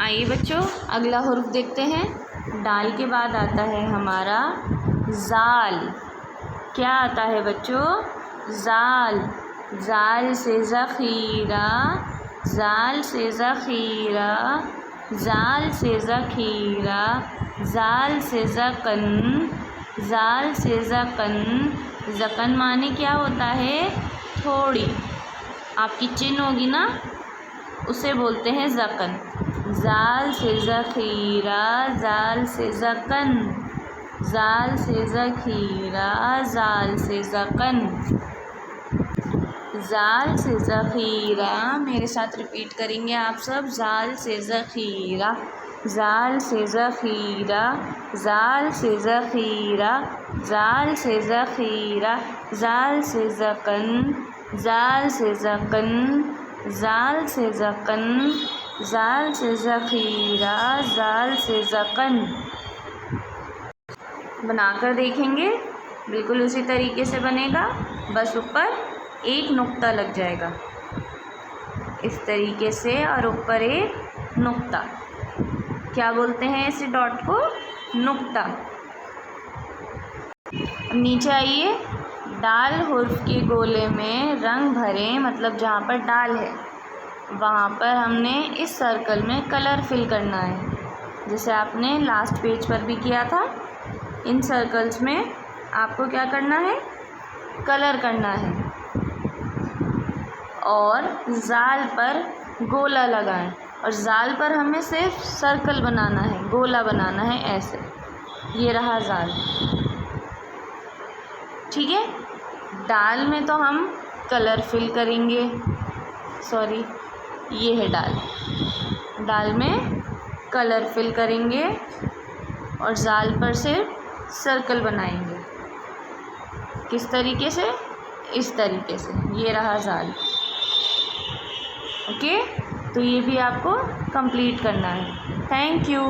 आइए बच्चों, अगला हुर्फ देखते हैं। दाल के बाद आता है हमारा जाल। क्या आता है बच्चों? जाल। जाल से ज़ख़ीरा, जाल से ज़ख़ीरा, जाल से ज़ख़ीरा, जाल से ज़क़न, जाल से ज़क़न। ज़क़न माने क्या होता है? थोड़ी। आपकी चिन होगी ना, उसे बोलते हैं ज़क़न। जाल से ज़ख़ीरा, जाल से ज़क़न, जाल से ज़ख़ीरा, जाल से ज़क़न। जाल से ज़ख़ीरा, मेरे साथ रिपीट करेंगे आप सब। जाल से ज़ख़ीरा, जाल से ज़ख़ीरा, जाल से ज़ख़ीरा, जाल से ज़ख़ीरा, जाल से ज़क़न, जाल से ज़क़न, जाल से ज़क़न, जाल से ज़ख़ीरा, जाल से ज़क़न। बनाकर देखेंगे, बिल्कुल उसी तरीके से बनेगा, बस ऊपर एक नुक्ता लग जाएगा इस तरीके से, और ऊपर एक नुक्ता। क्या बोलते हैं इस डॉट को? नुक्ता। नीचे आइए। डाल हुर्फ के गोले में रंग भरें, मतलब जहाँ पर डाल है वहाँ पर हमने इस सर्कल में कलर फिल करना है, जैसे आपने लास्ट पेज पर भी किया था। इन सर्कल्स में आपको क्या करना है? कलर करना है। और जाल पर गोला लगाएं, और जाल पर हमें सिर्फ सर्कल बनाना है, गोला बनाना है, ऐसे। ये रहा जाल। ठीक है। दाल में तो हम कलर फिल करेंगे, सॉरी, ये है दाल। दाल में कलर फिल करेंगे और जाल पर सिर्फ सर्कल बनाएंगे। किस तरीके से? इस तरीके से। ये रहा जाल। ओके, तो ये भी आपको कंप्लीट करना है। Thank you.